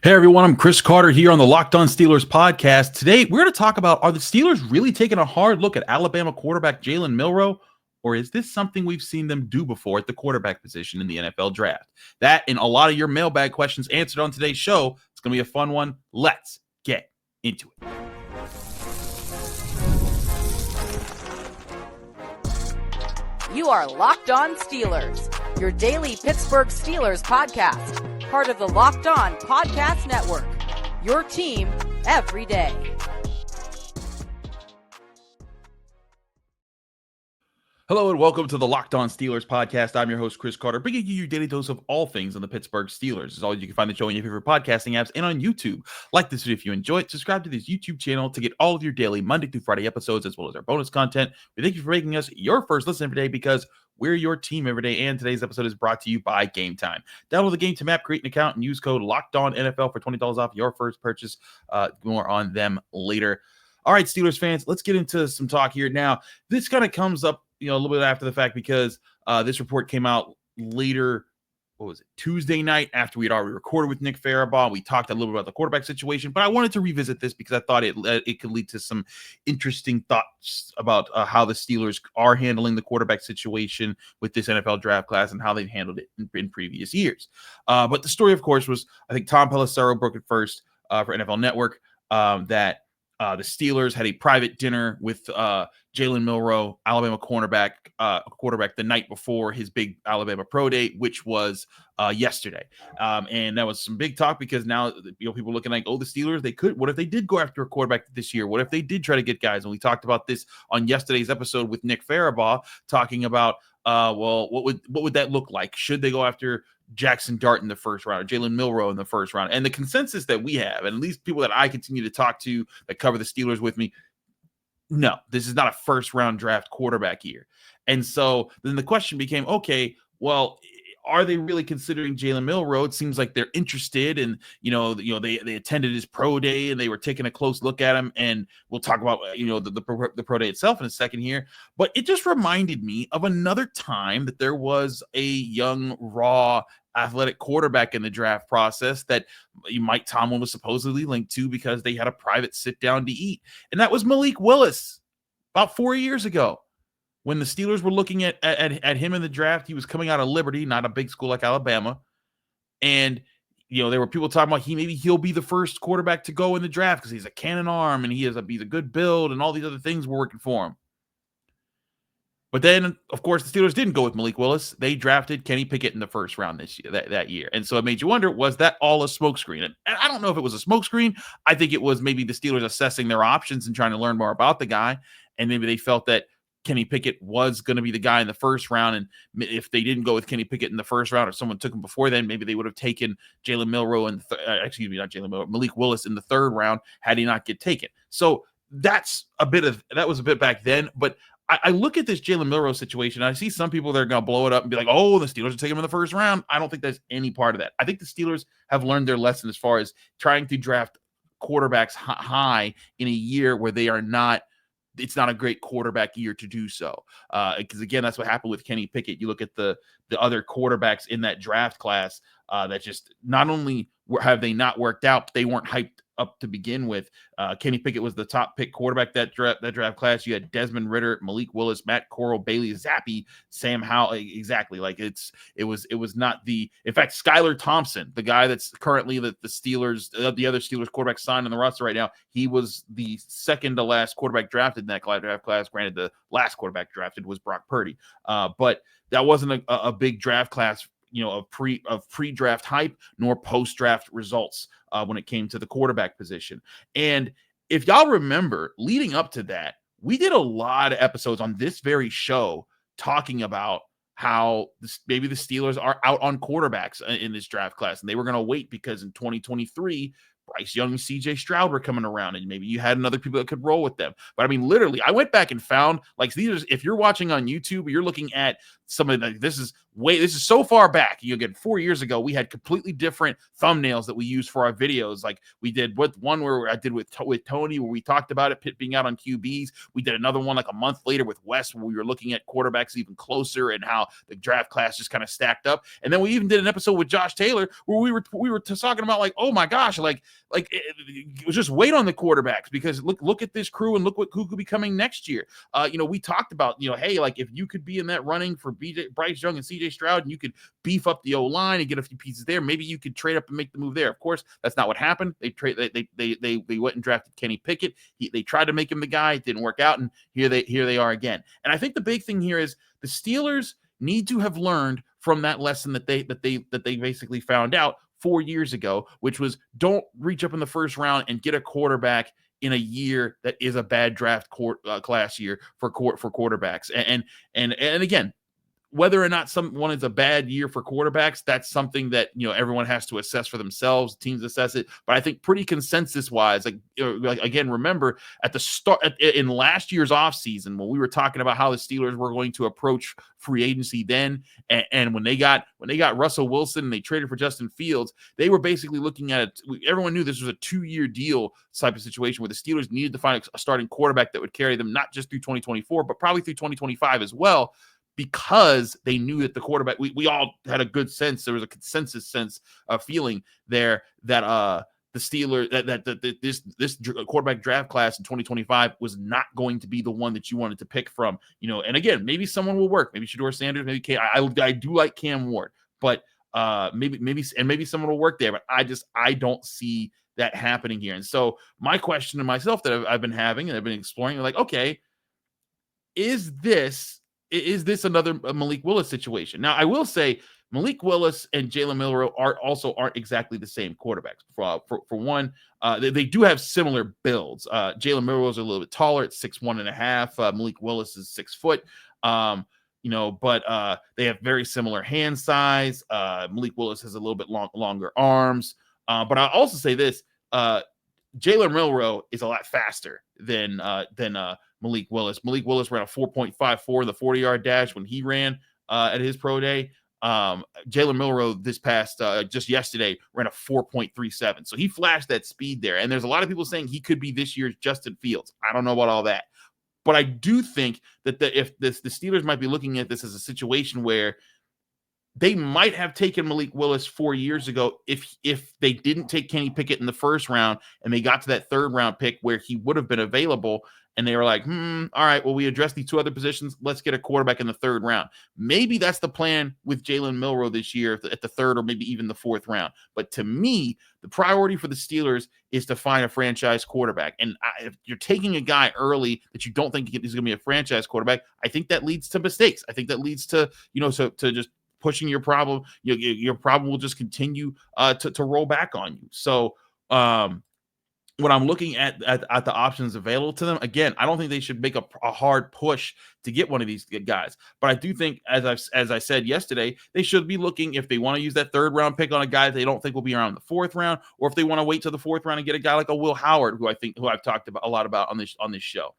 Hey everyone, I'm Chris Carter here on the Locked On Steelers podcast. Today, we're going to talk about, are the Steelers really taking a hard look at Alabama quarterback Jalen Milroe, or is this something we've seen them do before at the quarterback position in the NFL draft? That and a lot of your mailbag questions answered on today's show. It's going to be a fun one. Let's get into it. You are Locked On Steelers, your daily Pittsburgh Steelers podcast. Part of the Locked On Podcast Network, your team every day. Hello and welcome to the Locked On Steelers podcast. I'm your host, Chris Carter, bringing you your daily dose of all things on the Pittsburgh Steelers. As always, you can find the show on your favorite podcasting apps and on YouTube. Like this video if you enjoy it. Subscribe to this YouTube channel to get all of your daily Monday through Friday episodes, as well as our bonus content. We thank you for making us your first listen every day because we're your team every day, and today's episode is brought to you by Gametime. Download the Gametime app, create an account, and use code LOCKEDONNFL for $20 off your first purchase. More on them later. All right, Steelers fans, let's get into some talk here. Now, this kind of comes up a little bit after the fact because this report came out later, Tuesday night after we had already recorded with Nick Farabaugh. We talked a little bit about the quarterback situation, but I wanted to revisit this because I thought it could lead to some interesting thoughts about how the Steelers are handling the quarterback situation with this NFL draft class and how they've handled it in previous years. But the story, of course, was I think Tom Pelissero broke it first for NFL Network that the Steelers had a private dinner with Jalen Milroe, Alabama quarterback, the night before his big Alabama pro day, which was yesterday. And that was some big talk because now people looking like, the Steelers, they could. What if they did go after a quarterback this year? What if they did try to get guys? And we talked about this on yesterday's episode with Nick Farabaugh, talking about what would that look like? Should they go after Jackson Dart in the first round, or Jalen Milroe in the first round? And the consensus that we have, and at least people that I continue to talk to that cover the Steelers with me, no, this is not a first round draft quarterback year. And so then the question became, okay, well, are they really considering Jalen Milroe? It seems like they're interested, and they attended his pro day and they were taking a close look at him. And we'll talk about the pro day itself in a second here. But it just reminded me of another time that there was a young, raw, athletic quarterback in the draft process that Mike Tomlin was supposedly linked to because they had a private sit down to eat, and that was Malik Willis about 4 years ago. When the Steelers were looking at him in the draft, he was coming out of Liberty, not a big school like Alabama. And, there were people talking about he'll be the first quarterback to go in the draft because he's a cannon arm and he's a good build and all these other things were working for him. But then, of course, the Steelers didn't go with Malik Willis. They drafted Kenny Pickett in the first round that year. And so it made you wonder, was that all a smokescreen? And I don't know if it was a smokescreen. I think it was maybe the Steelers assessing their options and trying to learn more about the guy. And maybe they felt that Kenny Pickett was going to be the guy in the first round. And if they didn't go with Kenny Pickett in the first round or someone took him before then, maybe they would have taken Jalen Milroe Malik Willis in the third round had he not get taken. So that was a bit back then. But I look at this Jalen Milroe situation, and I see some people that are going to blow it up and be like, oh, the Steelers are taking him in the first round. I don't think there's any part of that. I think the Steelers have learned their lesson as far as trying to draft quarterbacks high in a year where they are not. It's not a great quarterback year to do so. Because, again, that's what happened with Kenny Pickett. You look at the other quarterbacks in that draft class that just not only have they not worked out, but they weren't hyped up to begin with. Kenny Pickett was the top pick quarterback that draft class. You had Desmond Ridder, Malik Willis, Matt Corral, Bailey Zappi, Sam Howell. Exactly. Like it was not in fact, Skylar Thompson, the guy that's currently the Steelers, the other Steelers quarterback signed on the roster right now. He was the second to last quarterback drafted in that draft class. Granted, the last quarterback drafted was Brock Purdy. But that wasn't a big draft class, of pre-draft hype nor post-draft results when it came to the quarterback position. And if y'all remember, leading up to that, we did a lot of episodes on this very show talking about how maybe the Steelers are out on quarterbacks in this draft class, and they were going to wait because in 2023, Bryce Young and CJ Stroud were coming around, and maybe you had another people that could roll with them. But I mean, literally, I went back and found like these. If you're watching on YouTube, you're looking at some of the, this is so far back. You get 4 years ago, we had completely different thumbnails that we used for our videos. Like we did with one where I did with Tony, where we talked about it, Pitt being out on QBs. We did another one like a month later with Wes, where we were looking at quarterbacks even closer and how the draft class just kind of stacked up. And then we even did an episode with Josh Taylor where we were talking about like, oh my gosh, like it was just wait on the quarterbacks, because look at this crew and look who could be coming next year. We talked about, hey, like if you could be in that running for Bryce Young and CJ Stroud, and you could beef up the O-line and get a few pieces there, maybe you could trade up and make the move there. Of course, that's not what happened. They went and drafted Kenny Pickett. They tried to make him the guy. It didn't work out, and here they are again. And I think the big thing here is the Steelers need to have learned from that lesson that they basically found out 4 years ago, which was don't reach up in the first round and get a quarterback in a year that is a bad draft class year for quarterbacks. And again, whether or not someone is a bad year for quarterbacks, that's something that everyone has to assess for themselves. Teams assess it, but I think pretty consensus-wise, like again, remember at the start in last year's offseason when we were talking about how the Steelers were going to approach free agency then, and when they got Russell Wilson and they traded for Justin Fields, they were basically looking at it. Everyone knew this was a 2-year deal type of situation where the Steelers needed to find a starting quarterback that would carry them not just through 2024, but probably through 2025 as well. Because they knew that the quarterback, we all had a good sense. There was a consensus sense of feeling there that the Steelers, that this quarterback draft class in 2025 was not going to be the one that you wanted to pick from. And again, maybe someone will work. Maybe Shedeur Sanders. Maybe I do like Cam Ward, but maybe someone will work there. But I don't see that happening here. And so my question to myself that I've been having and I've been exploring, like, okay, is this another Malik Willis situation? Now, I will say Malik Willis and Jalen Milroe aren't exactly the same quarterbacks. For one, they do have similar builds. Jalen Milroe is a little bit taller at 6'1.5". Malik Willis is 6 foot. But they have very similar hand size. Malik Willis has a little bit longer arms. But I'll also say this: Jalen Milroe is a lot faster than Malik Willis. Malik Willis ran a 4.54 in the 40-yard dash when he ran at his pro day. Jalen Milroe this past just yesterday ran a 4.37. So he flashed that speed there. And there's a lot of people saying he could be this year's Justin Fields. I don't know about all that. But I do think that the Steelers might be looking at this as a situation where they might have taken Malik Willis 4 years ago if they didn't take Kenny Pickett in the first round and they got to that third round pick where he would have been available, and they were like, all right, well, we addressed these two other positions. Let's get a quarterback in the third round. Maybe that's the plan with Jalen Milroe this year at the third or maybe even the fourth round. But to me, the priority for the Steelers is to find a franchise quarterback. And if you're taking a guy early that you don't think he's going to be a franchise quarterback, I think that leads to mistakes. I think that leads to, to just pushing your problem. Your problem will just continue to roll back on you. So, when I'm looking at the options available to them, again, I don't think they should make a hard push to get one of these guys. But I do think, as I said yesterday, they should be looking, if they want to use that third round pick on a guy they don't think will be around the fourth round, or if they want to wait till the fourth round and get a guy like a Will Howard, who I've talked about a lot about on this show.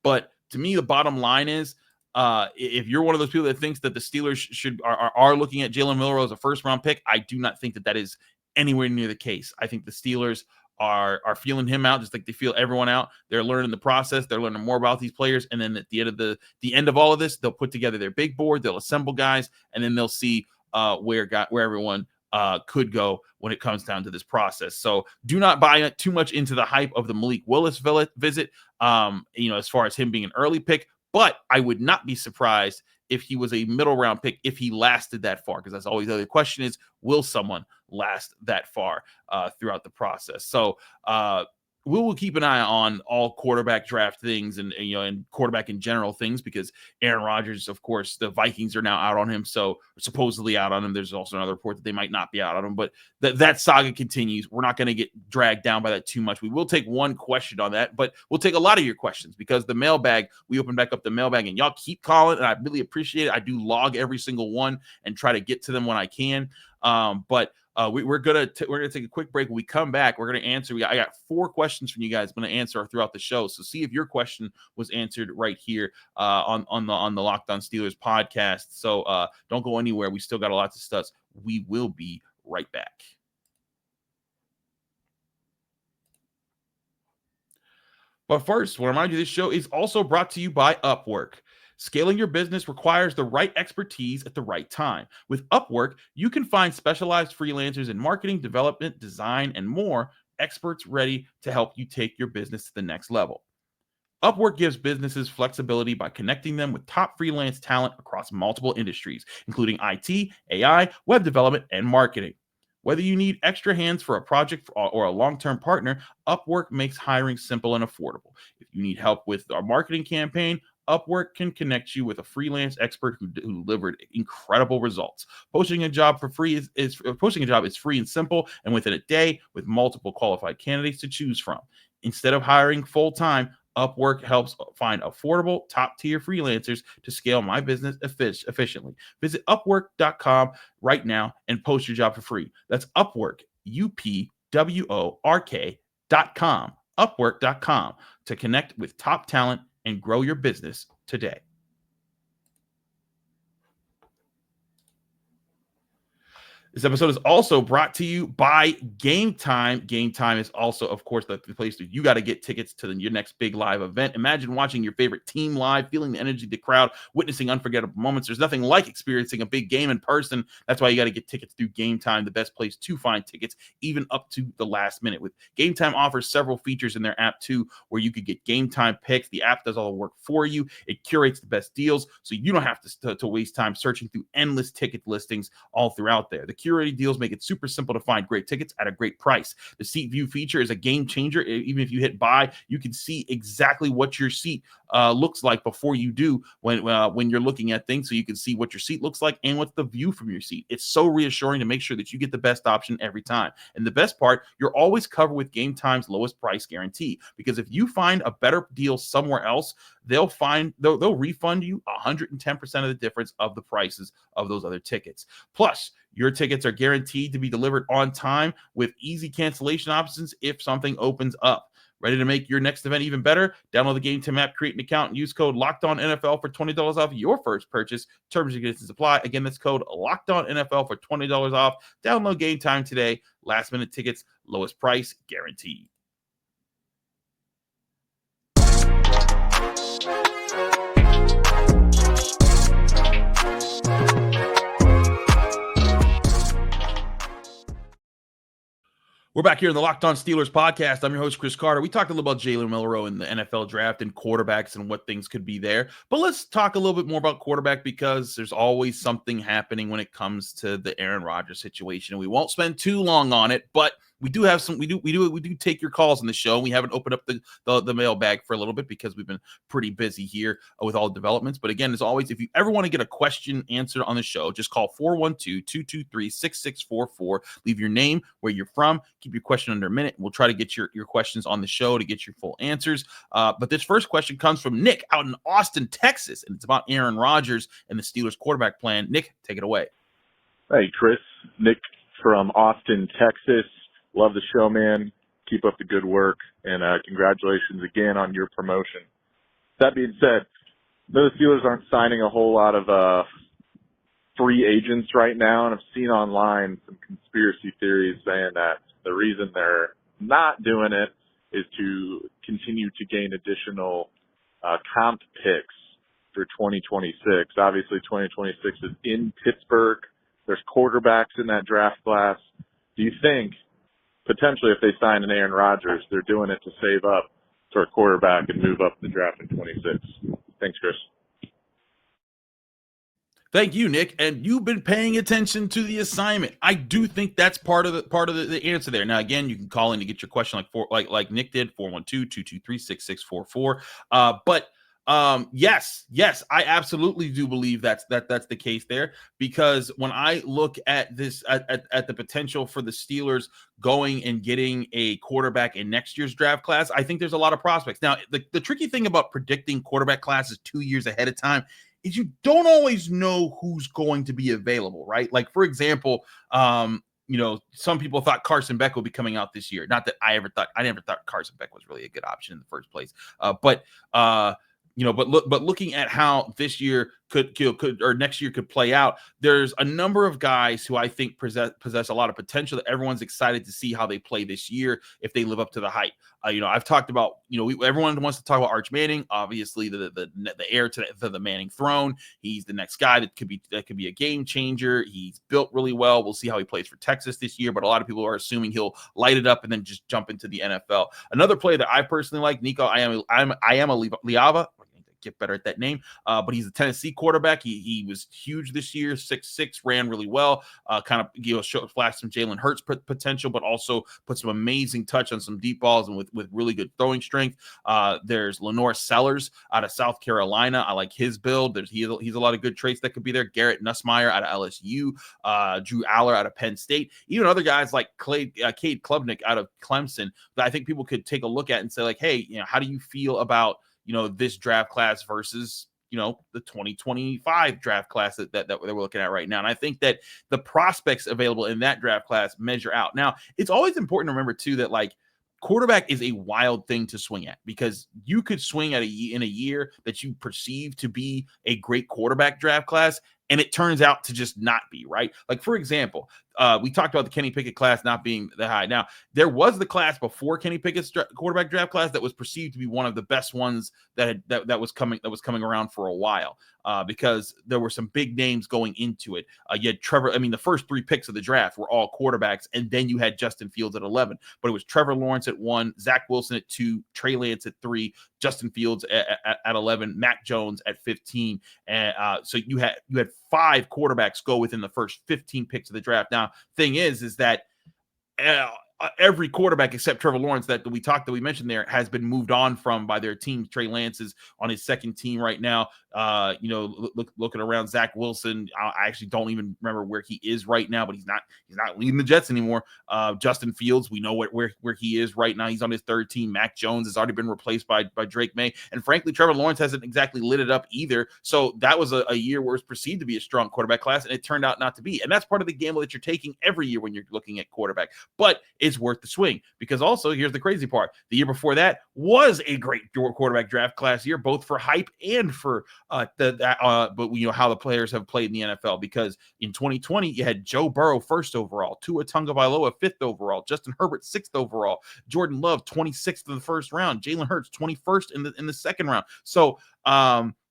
But to me, the bottom line is, if you're one of those people that thinks that the Steelers are looking at Jalen Milroe as a first round pick, I do not think that is anywhere near the case. I think the Steelers are feeling him out just like they feel everyone out. They're learning the process. They're learning more about these players. And then at the end of all of this, they'll put together their big board. They'll assemble guys, and then they'll see where everyone could go when it comes down to this process. So do not buy too much into the hype of the Malik Willis visit, as far as him being an early pick. But I would not be surprised if he was a middle round pick, if he lasted that far, because that's always the other question is, will someone last that far throughout the process? So we will keep an eye on all quarterback draft things and quarterback in general things, because Aaron Rodgers, of course, the Vikings are now out on him. So supposedly out on him. There's also another report that they might not be out on him, but that saga continues. We're not going to get dragged down by that too much. We will take one question on that, but we'll take a lot of your questions, because the mailbag, we open back up the mailbag, and y'all keep calling, and I really appreciate it. I do log every single one and try to get to them when I can. But We're gonna take a quick break. When we come back, we're gonna answer. I got 4 questions from you guys. I'm gonna answer throughout the show. So see if your question was answered right here on the Locked On Steelers podcast. So don't go anywhere. We still got a lot to discuss. We will be right back. But first, I want to remind you this show is also brought to you by Upwork. Scaling your business requires the right expertise at the right time. With Upwork, you can find specialized freelancers in marketing, development, design, and more, experts ready to help you take your business to the next level. Upwork gives businesses flexibility by connecting them with top freelance talent across multiple industries, including IT, AI, web development, and marketing. Whether you need extra hands for a project or a long-term partner, Upwork makes hiring simple and affordable. If you need help with our marketing campaign, Upwork can connect you with a freelance expert who delivered incredible results. Posting a job is free and simple, and within a day, with multiple qualified candidates to choose from. Instead of hiring full-time, Upwork helps find affordable, top-tier freelancers to scale my business efficiently. Visit Upwork.com right now and post your job for free. That's Upwork, Upwork.com, Upwork.com, to connect with top talent and grow your business today. This episode is also brought to you by Gametime. Gametime is also, of course, the place that you got to get tickets to your next big live event. Imagine watching your favorite team live, feeling the energy of the crowd, witnessing unforgettable moments. There's nothing like experiencing a big game in person. That's why you got to get tickets through Gametime, the best place to find tickets, even up to the last minute. With Gametime offers several features in their app too, where you could get Gametime picks. The app does all the work for you. It curates the best deals, so you don't have to waste time searching through endless ticket listings all throughout there. The curated deals make it super simple to find great tickets at a great price. The seat view feature is a game changer. Even if you hit buy, you can see exactly what your seat looks like before you do when you're looking at things, so you can see what your seat looks like and what's the view from your seat. It's so reassuring to make sure that you get the best option every time. And the best part, you're always covered with Gametime's lowest price guarantee, because if you find a better deal somewhere else, they'll refund you 110% of the difference of the prices of those other tickets. Plus, your tickets are guaranteed to be delivered on time with easy cancellation options if something opens up. Ready to make your next event even better? Download the Gametime app, create an account, and use code LOCKEDONNFL for $20 off your first purchase. Terms and conditions apply. Again, that's code LOCKEDONNFL for $20 off. Download Gametime today. Last minute tickets, lowest price guaranteed. We're back here in the Locked On Steelers podcast. I'm your host, Chris Carter. We talked a little about Jalen Milroe in the NFL draft and quarterbacks and what things could be there. But let's talk a little bit more about quarterback, because there's always something happening when it comes to the Aaron Rodgers situation. And we won't spend too long on it, but we do have some. We do take your calls on the show. We haven't opened up the mailbag for a little bit because we've been pretty busy here with all the developments. But again, as always, if you ever want to get a question answered on the show, just call 412-223-6644. Leave your name, where you're from. Keep your question under a minute. We'll try to get your questions on the show to get your full answers. But this first question comes from Nick out in Austin, Texas, and it's about Aaron Rodgers and the Steelers quarterback plan. Nick, take it away. Hey, Chris. Nick from Austin, Texas. Love the show, man. Keep up the good work, and congratulations again on your promotion. That being said, the Steelers aren't signing a whole lot of free agents right now, and I've seen online some conspiracy theories saying that the reason they're not doing it is to continue to gain additional comp picks for 2026. Obviously, 2026 is in Pittsburgh. There's quarterbacks in that draft class. Do you think potentially if they sign an Aaron Rodgers, they're doing it to save up for a quarterback and move up the draft in 26? Thanks, Chris. Thank you, Nick. And you've been paying attention to the assignment. I do think that's part of the answer there. Now, again, you can call in to get your question like Nick did, 412-223-6644. Yes, I absolutely do believe that's the case there, because when I look at this at the potential for the Steelers going and getting a quarterback in next year's draft class, I think there's a lot of prospects. Now, the tricky thing about predicting quarterback classes 2 years ahead of time is you don't always know who's going to be available, right? Like, for example, some people thought Carson Beck would be coming out this year. Not that I never thought Carson Beck was really a good option in the first place. But looking at how this year could or next year could play out, there's a number of guys who I think possess a lot of potential that everyone's excited to see how they play this year if they live up to the hype. I've talked about, everyone wants to talk about Arch Manning, obviously the heir to the Manning throne. He's the next guy that could be a game changer. He's built really well. We'll see how he plays for Texas this year, but a lot of people are assuming he'll light it up and then just jump into the NFL. Another player that I personally like, Nico Iamaleava. Get better at that name, but he's a Tennessee quarterback. He was huge this year, 6'6", ran really well, flashed some Jalen Hurts potential, but also put some amazing touch on some deep balls and with really good throwing strength. There's Lenore Sellers out of South Carolina. I like his build. He's a lot of good traits that could be there. Garrett Nussmeier out of LSU, Drew Aller out of Penn State, even other guys like Cade Klubnik out of Clemson that I think people could take a look at and say, like, hey, how do you feel about this draft class versus, the 2025 draft class that we're looking at right now. And I think that the prospects available in that draft class measure out. Now, it's always important to remember, too, that, like, quarterback is a wild thing to swing at, because you could swing in a year that you perceive to be a great quarterback draft class, and it turns out to just not be, right? Like, for example, we talked about the Kenny Pickett class not being that high. Now, there was the class before Kenny Pickett's quarterback draft class that was perceived to be one of the best ones that was coming around for a while, because there were some big names going into it. You had Trevor. I mean, the first 3 picks of the draft were all quarterbacks, and then you had Justin Fields at 11. But it was Trevor Lawrence at 1, Zach Wilson at 2, Trey Lance at 3, Justin Fields at 11, Mac Jones at 15, and so you had 5 quarterbacks go within the first 15 picks of the draft. Now, thing is that every quarterback except Trevor Lawrence that we mentioned there has been moved on from by their teams. Trey Lance is on his second team right now. Looking around, Zach Wilson, I actually don't even remember where he is right now, but he's not leading the Jets anymore. Justin Fields, we know where he is right now. He's on his third team. Mac Jones has already been replaced by Drake May, and frankly, Trevor Lawrence hasn't exactly lit it up either. So that was a year where it's perceived to be a strong quarterback class, and it turned out not to be. And that's part of the gamble that you're taking every year when you're looking at quarterback. But it's worth the swing, because also, here's the crazy part: the year before that was a great quarterback draft class year, both for hype and for how the players have played in the NFL. Because in 2020, you had Joe Burrow 1st overall, Tua Tagovailoa 5th overall, Justin Herbert 6th overall, Jordan Love 26th in the first round, Jalen Hurts 21st in the second round. So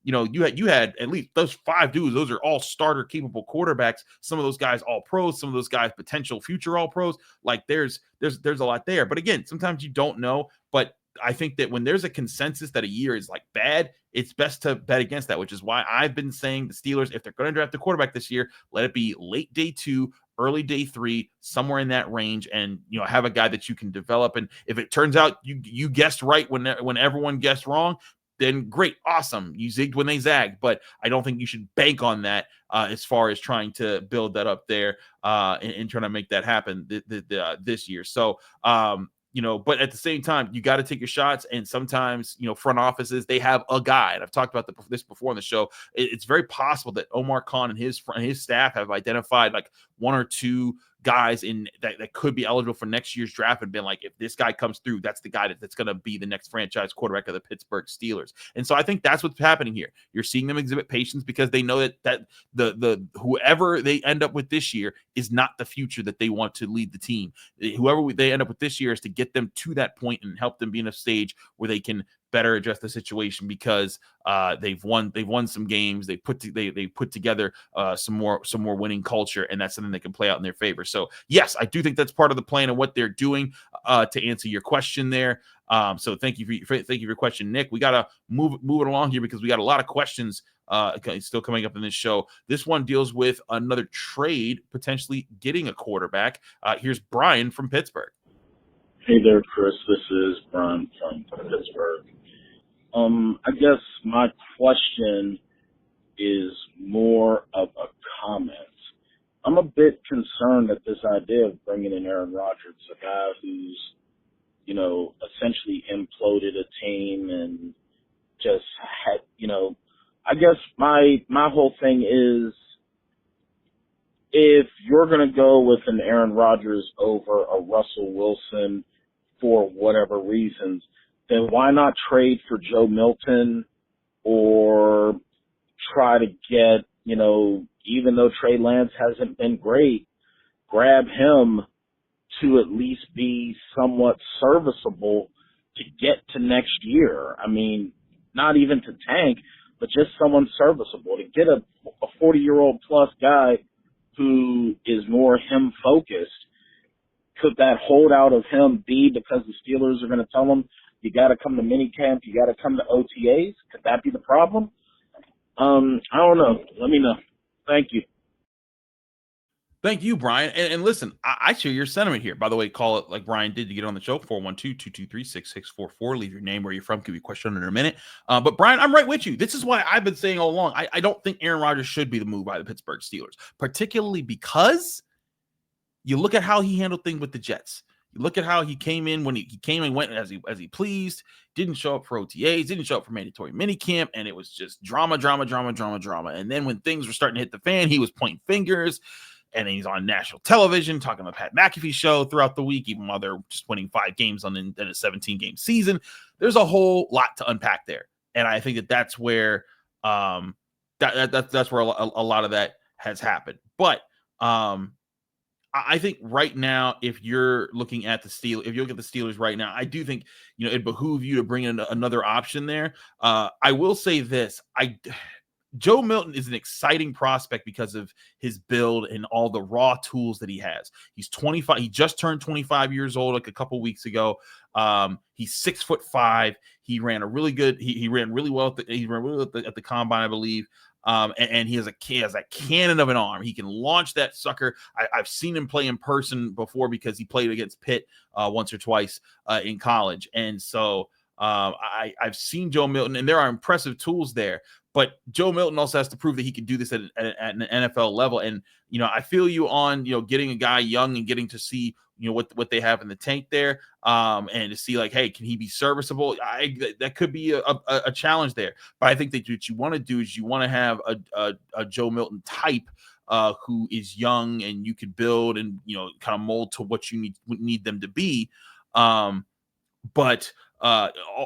you had at least those 5 dudes. Those are all starter capable quarterbacks. Some of those guys all pros. Some of those guys potential future all pros. Like there's a lot there. But again, sometimes you don't know. But I think that when there's a consensus that a year is like bad, it's best to bet against that, which is why I've been saying the Steelers, if they're going to draft a quarterback this year, let it be late day 2, early day 3, somewhere in that range, and have a guy that you can develop. And if it turns out you guessed right when everyone guessed wrong, then great, awesome. You zigged when they zagged, but I don't think you should bank on that as far as trying to build that up there and trying to make that happen this year. So, but at the same time, you got to take your shots. And sometimes, front offices, they have a guy. And I've talked about this before on the show. It's very possible that Omar Khan and his staff have identified like 1 or 2 guys that could be eligible for next year's draft and been like, if this guy comes through, that's the guy that's going to be the next franchise quarterback of the Pittsburgh Steelers. And so I think that's what's happening here. You're seeing them exhibit patience because they know that the whoever they end up with this year is not the future that they want to lead the team. Whoever they end up with this year is to get them to that point and help them be in a stage where they can better adjust the situation, because they've won some games. They put together some more winning culture, and that's something that can play out in their favor. So yes, I do think that's part of the plan and what they're doing to answer your question there. So thank you for your question, Nick. We gotta move it along here because we got a lot of questions still coming up in this show. This one deals with another trade, potentially getting a quarterback. Here's Brian from Pittsburgh. Hey there, Chris. This is Brian from Pittsburgh. I guess my question is more of a comment. I'm a bit concerned at this idea of bringing in Aaron Rodgers, a guy who's, essentially imploded a team and just had, I guess my whole thing is, if you're going to go with an Aaron Rodgers over a Russell Wilson for whatever reasons, then why not trade for Joe Milton or try to get, even though Trey Lance hasn't been great, grab him to at least be somewhat serviceable to get to next year. I mean, not even to tank, but just someone serviceable. To get a 40-year-old plus guy who is more him-focused, could that holdout of him be because the Steelers are going to tell him, you got to come to minicamp, you got to come to OTAs? Could that be the problem? I don't know. Let me know. Thank you. Thank you, Brian. And listen, I share your sentiment here. By the way, call it like Brian did to get on the show, 412-223-6644. Leave your name, where you're from. Give you a question under a minute. But Brian, I'm right with you. This is why I've been saying all along, I don't think Aaron Rodgers should be the move by the Pittsburgh Steelers, particularly because you look at how he handled things with the Jets. You look at how he came in when he came and went as he pleased, didn't show up for OTAs, didn't show up for mandatory minicamp, and it was just drama. And then when things were starting to hit the fan, he was pointing fingers. And he's on national television talking about Pat McAfee show throughout the week, even while they're just winning 5 games in a 17-game season. There's a whole lot to unpack there, and I think that's where that's where a lot of that has happened. But I think right now, if you're looking at the Steelers right now, I do think it behooves you to bring in another option there. I will say this: Joe Milton is an exciting prospect because of his build and all the raw tools that he has. He's 25. He just turned 25 years old like a couple weeks ago. He's 6'5". He ran a really good. He ran really well at the combine, I believe. And he has a cannon of an arm. He can launch that sucker. I've seen him play in person before because he played against Pitt once or twice in college. And so I've seen Joe Milton, and there are impressive tools there. But Joe Milton also has to prove that he can do this at an NFL level. And, I feel you on, getting a guy young and getting to see, what they have in the tank there, and to see like, hey, can he be serviceable? That could be a challenge there. But I think that what you want to do is you want to have a Joe Milton type who is young and you could build and, kind of mold to what you need them to be. But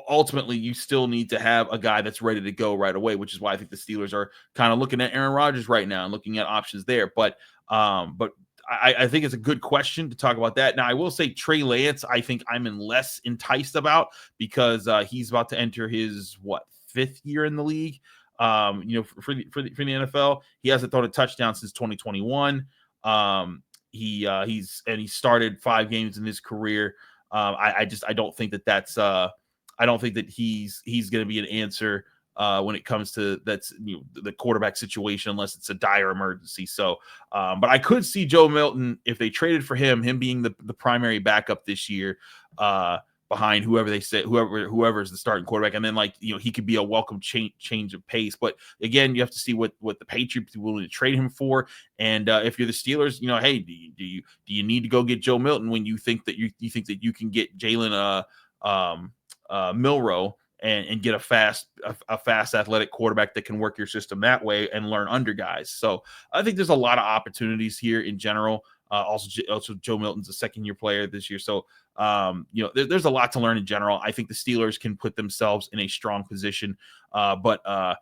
ultimately, you still need to have a guy that's ready to go right away, which is why I think the Steelers are kind of looking at Aaron Rodgers right now and looking at options there. But I think it's a good question to talk about that. Now, I will say Trey Lance, I think I'm less enticed about because he's about to enter his 5th year in the league. For the NFL, he hasn't thrown a touchdown since 2021. He started 5 games in his career. I don't think that's I don't think that he's going to be an answer when it comes to the quarterback situation, unless it's a dire emergency. So, but I could see Joe Milton, if they traded for him being the primary backup this year, behind whoever's the starting quarterback, and then he could be a welcome change of pace. But again, you have to see what the Patriots are willing to trade him for, and if you're the Steelers, hey, do you need to go get Joe Milton when you think that you can get Jalen Milroe and get a fast athletic quarterback that can work your system that way and learn under guys. So I think there's a lot of opportunities here in general. Also Joe Milton's a 2nd-year player this year. So, there's a lot to learn in general. I think the Steelers can put themselves in a strong position, but by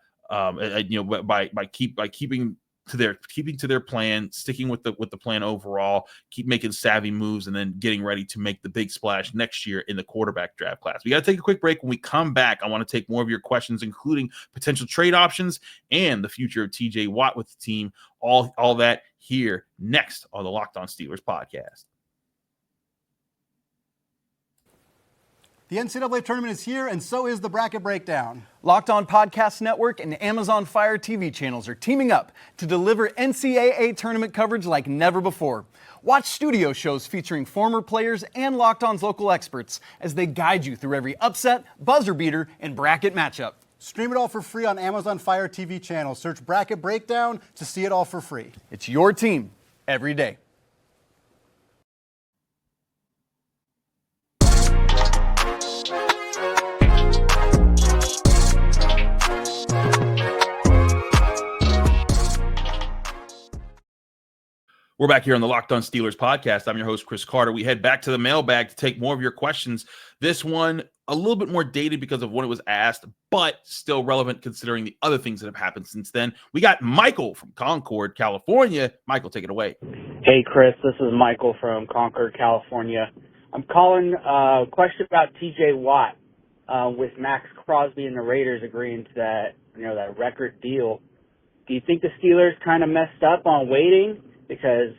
keeping to their plan, sticking with the plan overall, keep making savvy moves, and then getting ready to make the big splash next year in the quarterback draft class. We got to take a quick break. When we come back, I want to take more of your questions, including potential trade options and the future of TJ Watt with the team. All that here next on the Locked On Steelers podcast. The NCAA tournament is here, and so is the Bracket Breakdown. Locked On Podcast Network and Amazon Fire TV channels are teaming up to deliver NCAA tournament coverage like never before. Watch studio shows featuring former players and Locked On's local experts as they guide you through every upset, buzzer beater, and bracket matchup. Stream it all for free on Amazon Fire TV channel. Search Bracket Breakdown to see it all for free. It's your team every day. We're back here on the Locked On Steelers podcast. I'm your host, Chris Carter. We head back to the mailbag to take more of your questions. This one, a little bit more dated because of when it was asked, but still relevant considering the other things that have happened since then. We got Michael from Concord, California. Michael, take it away. Hey, Chris. This is Michael from Concord, California. I'm calling a question about T.J. Watt with Max Crosby and the Raiders agreeing to that record deal. Do you think the Steelers kind of messed up on waiting? Because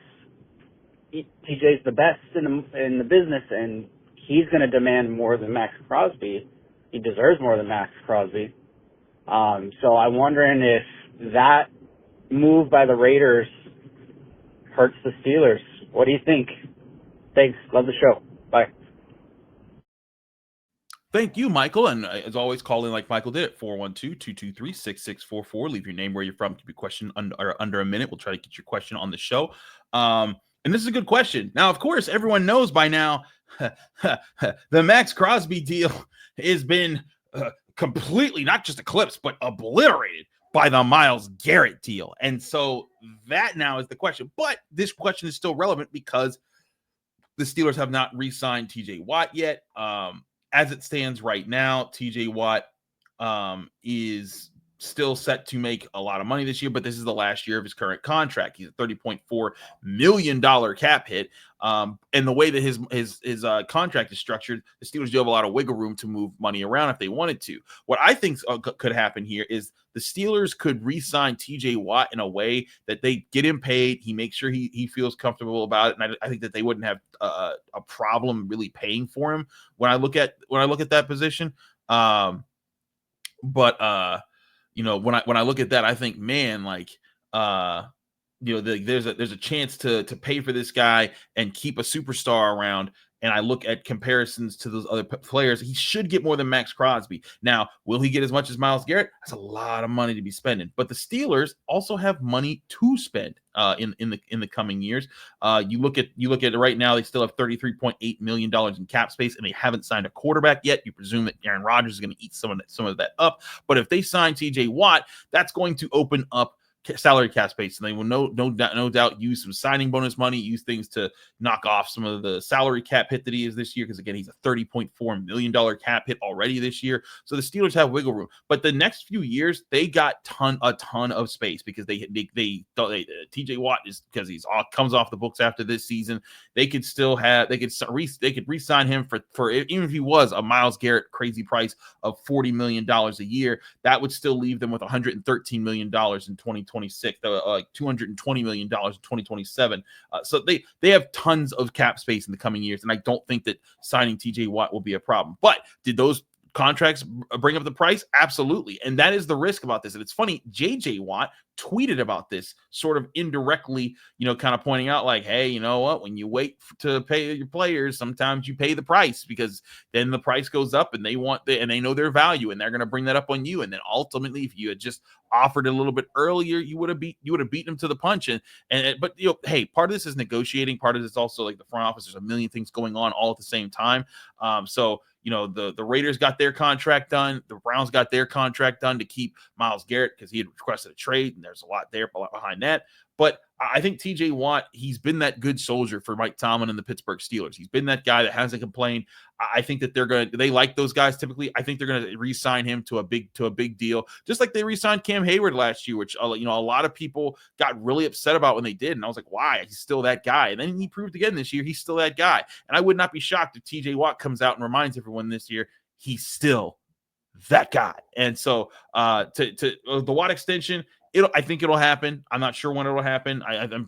TJ's the best in the business, and he's going to demand more than Max Crosby. He deserves more than Max Crosby. So I'm wondering if that move by the Raiders hurts the Steelers. What do you think? Thanks. Love the show. Bye. Thank you, Michael. And as always, call in like Michael did at 412-223-6644. Leave your name, where you're from. Keep your question under a minute. We'll try to get your question on the show. And this is a good question. Now, of course, everyone knows by now the Max Crosby deal has been completely not just eclipsed, but obliterated by the Myles Garrett deal. And so that now is the question. But this question is still relevant because the Steelers have not re-signed TJ Watt yet. As it stands right now, TJ Watt is still set to make a lot of money this year, but this is the last year of his current contract. He's a $30.4 million cap hit. And the way that his contract is structured, the Steelers do have a lot of wiggle room to move money around if they wanted to. What I think could happen here is the Steelers could re-sign TJ Watt in a way that they get him paid. He makes sure he feels comfortable about it. And I think that they wouldn't have a problem really paying for him when I look at that position. When I look at that, I think, man, there's a chance to pay for this guy and keep a superstar around. And I look at comparisons to those other players, he should get more than Max Crosby. Now, will he get as much as Myles Garrett? That's a lot of money to be spending. But the Steelers also have money to spend in the coming years. You look at it right now, they still have $33.8 million in cap space, and they haven't signed a quarterback yet. You presume that Aaron Rodgers is going to eat some of that up. But if they sign TJ Watt, that's going to open up salary cap space, and they will no doubt use some signing bonus money, use things to knock off some of the salary cap hit that he is this year, because again, he's a $30.4 million cap hit already this year. So the Steelers have wiggle room, but the next few years they got a ton of space because they TJ Watt is, because he's comes off the books after this season, they could re-sign him for even if he was a Myles Garrett crazy price of $40 million a year, that would still leave them with $113 million in 2026, like $220 million in 2027. So they have tons of cap space in the coming years, and I don't think that signing TJ Watt will be a problem. But did those contracts bring up the price? Absolutely. And that is the risk about this. And it's funny, JJ Watt tweeted about this sort of indirectly, kind of pointing out like, hey, you know what, when you wait to pay your players, sometimes you pay the price, because then the price goes up and they know their value, and they're going to bring that up on you. And then ultimately, if you had just offered it a little bit earlier, you would have beaten them to the punch. But hey, part of this is negotiating. Part of this is also like the front office. There's a million things going on all at the same time. The Raiders got their contract done. The Browns got their contract done to keep Myles Garrett because he had requested a trade, and there's a lot behind that. But I think TJ Watt, he's been that good soldier for Mike Tomlin and the Pittsburgh Steelers. He's been that guy that hasn't complained. I think that they like those guys typically. I think they're going to re-sign him to a big deal, just like they re-signed Cam Hayward last year, which a lot of people got really upset about when they did. And I was like, why? He's still that guy. And then he proved again this year, he's still that guy. And I would not be shocked if TJ Watt comes out and reminds everyone this year, he's still that guy. And so to the Watt extension, I think it'll happen. I'm not sure when it'll happen. I'm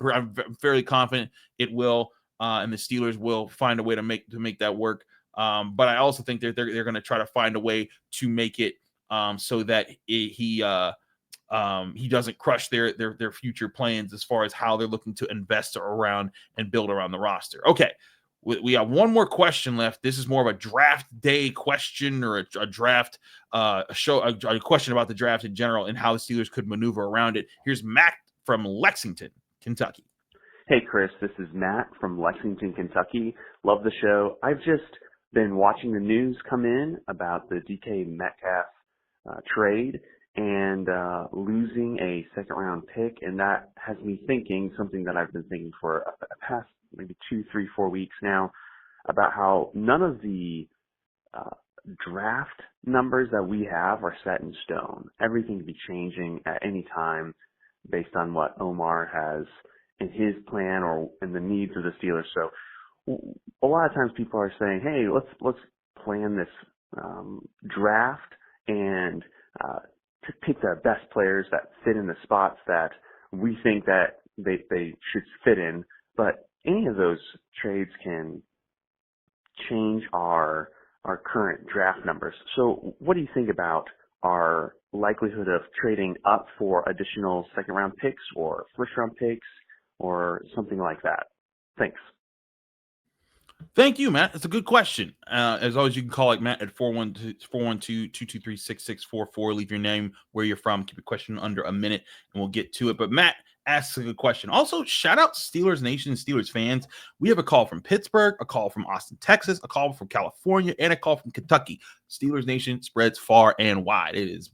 fairly confident it will, and the Steelers will find a way to make that work. But I also think they're going to try to find a way to make it so that he doesn't crush their future plans as far as how they're looking to invest around and build around the roster. Okay. We have one more question left. This is more of a draft day question, or a draft a question about the draft in general and how the Steelers could maneuver around it. Here's Matt from Lexington, Kentucky. Hey, Chris, this is Matt from Lexington, Kentucky. Love the show. I've just been watching the news come in about the DK Metcalf trade, and losing a second-round pick, and that has me thinking something that I've been thinking for the past maybe 2, 3, 4 weeks now about how none of the draft numbers that we have are set in stone. Everything can be changing at any time based on what Omar has in his plan or in the needs of the Steelers. So a lot of times people are saying, hey, let's plan this draft and to pick the best players that fit in the spots that we think that they should fit in. But any of those trades can change our current draft numbers. So what do you think about our likelihood of trading up for additional second-round picks or first-round picks or something like that? Thanks. Thank you, Matt. That's a good question. As always, you can call Matt at 412-223-6644. Leave your name, where you're from. Keep a question under a minute, and we'll get to it. But Matt asks a good question. Also, shout out Steelers Nation and Steelers fans. We have a call from Pittsburgh, a call from Austin, Texas, a call from California, and a call from Kentucky. Steelers Nation spreads far and wide. It is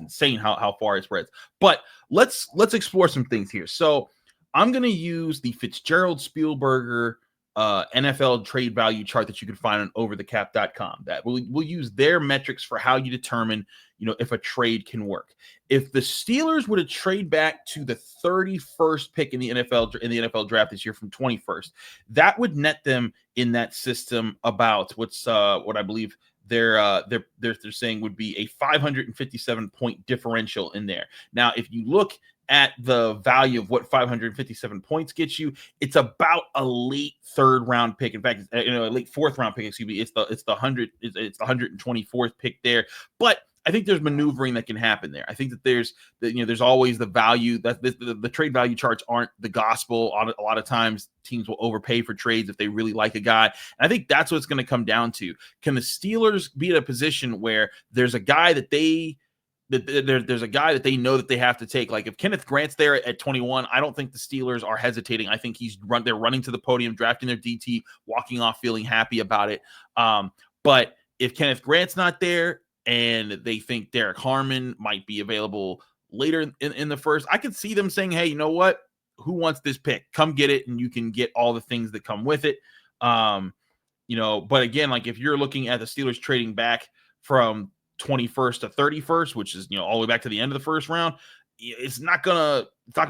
insane how far it spreads. But let's explore some things here. So I'm going to use the Fitzgerald Spielberger NFL trade value chart that you can find on overthecap.com. That we'll use their metrics for how you determine, if a trade can work. If the Steelers were to trade back to the 31st pick in the NFL draft this year from 21st, that would net them in that system about what I believe they're saying would be a 557 point differential in there. Now, if you look at the value of what 557 points gets you, it's about a late third round pick. In fact, a late fourth round pick. Excuse me. It's the 124th pick there. But I think there's maneuvering that can happen there. I think that there's always the value that the trade value charts aren't the gospel. A lot of times teams will overpay for trades if they really like a guy. And I think that's what it's going to come down to. Can the Steelers be in a position where there's a guy that there's a guy that they know that they have to take? Like if Kenneth Grant's there at 21, I don't think the Steelers are hesitating. I think they're running to the podium, drafting their DT, walking off feeling happy about it. But if Kenneth Grant's not there and they think Derek Harmon might be available later in the first, I could see them saying, hey, you know what? Who wants this pick? Come get it, and you can get all the things that come with it. But again, like if you're looking at the Steelers trading back from 21st to 31st, which is all the way back to the end of the first round, it's not gonna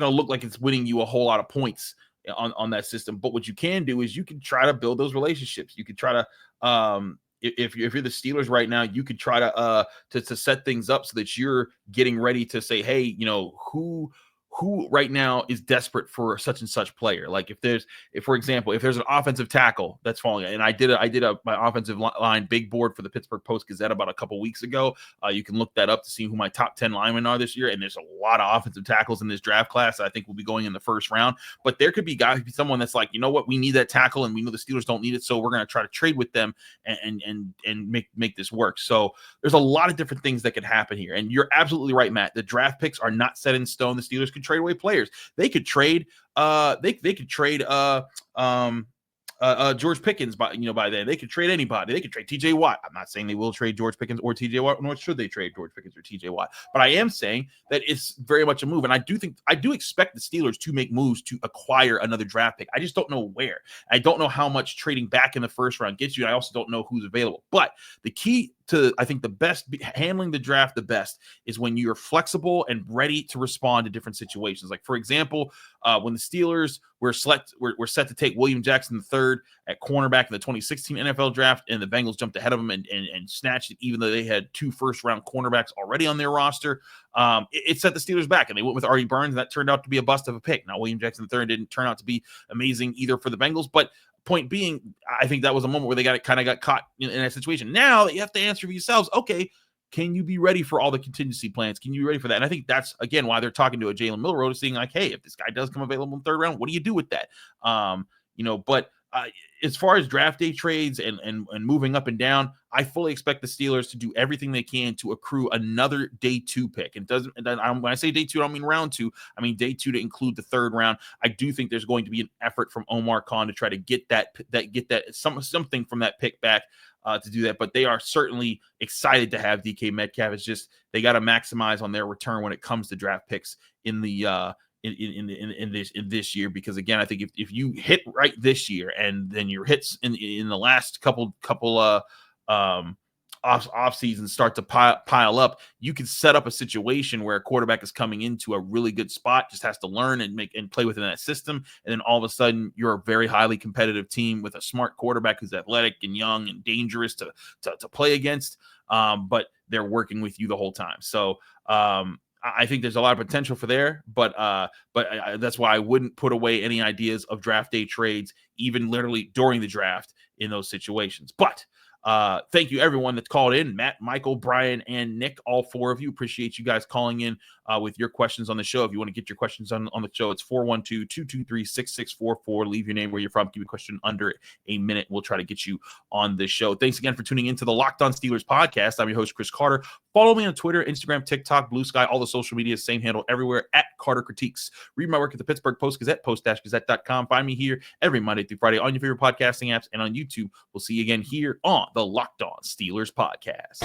look like it's winning you a whole lot of points on that system. But what you can do is you can try to build those relationships. You can try to if you're the Steelers right now, you could try to set things up so that you're getting ready to say, hey, who right now is desperate for such and such player. Like if for example, if there's an offensive tackle that's falling, and I did my offensive line big board for the Pittsburgh Post-Gazette about a couple weeks ago. You can look that up to see who my top 10 linemen are this year. And there's a lot of offensive tackles in this draft class that I think will be going in the first round. But there could be someone that's like, you know what, we need that tackle and we know the Steelers don't need it. So we're going to try to trade with them and make this work. So there's a lot of different things that could happen here. And you're absolutely right, Matt. The draft picks are not set in stone. The Steelers could trade away players. They could trade George Pickens by then. They could trade anybody. They could trade TJ Watt. I'm not saying they will trade George Pickens or TJ Watt, nor should they trade George Pickens or TJ Watt. But I am saying that it's very much a move. And I do expect the Steelers to make moves to acquire another draft pick. I just don't know where. I don't know how much trading back in the first round gets you. And I also don't know who's available. But the key to, I think, the best handling the draft the best is when you're flexible and ready to respond to different situations. Like, for example, when the Steelers were set to take William Jackson III at cornerback in the 2016 NFL draft, and the Bengals jumped ahead of him and snatched it, even though they had 2 first-round cornerbacks already on their roster. It set the Steelers back, and they went with Artie Burns, and that turned out to be a bust of a pick. Now, William Jackson III didn't turn out to be amazing either for the Bengals, but point being, I think that was a moment where they got caught in that situation. Now you have to answer for yourselves, okay, can you be ready for all the contingency plans? Can you be ready for that? And I think that's, again, why they're talking to a Jalen Milroe, seeing like, hey, if this guy does come available in the third round, what do you do with that? But as far as draft day trades and moving up and down, I fully expect the Steelers to do everything they can to accrue another day 2 pick. It doesn't. When I say day 2, I don't mean round 2. I mean day 2 to include the 3rd round. I do think there's going to be an effort from Omar Khan to try to get something from that pick back to do that. But they are certainly excited to have DK Metcalf. It's just they got to maximize on their return when it comes to draft picks in the in this year, because again, I think if you hit right this year and then your hits in the last couple off seasons start to pile up, you can set up a situation where a quarterback is coming into a really good spot, just has to learn and play within that system, and then all of a sudden you're a very highly competitive team with a smart quarterback who's athletic and young and dangerous to play against, but they're working with you the whole time. So I think there's a lot of potential for there, but that's why I wouldn't put away any ideas of draft day trades, even literally during the draft in those situations. But thank you everyone that's called in, Matt, Michael, Brian, and Nick, all 4 of you. Appreciate you guys calling in with your questions on the show. If you want to get your questions on the show, it's 412-223-6644. Leave your name, where you're from, give me a question under a minute. We'll try to get you on the show. Thanks again for tuning into the Locked On Steelers podcast. I'm your host, Chris Carter. Follow me on Twitter, Instagram, TikTok, Blue Sky, all the social media, same handle everywhere, at Carter Critiques. Read my work at the Pittsburgh Post-Gazette, post-gazette.com. Find me here every Monday through Friday on your favorite podcasting apps and on YouTube. We'll see you again here on the Locked On Steelers podcast.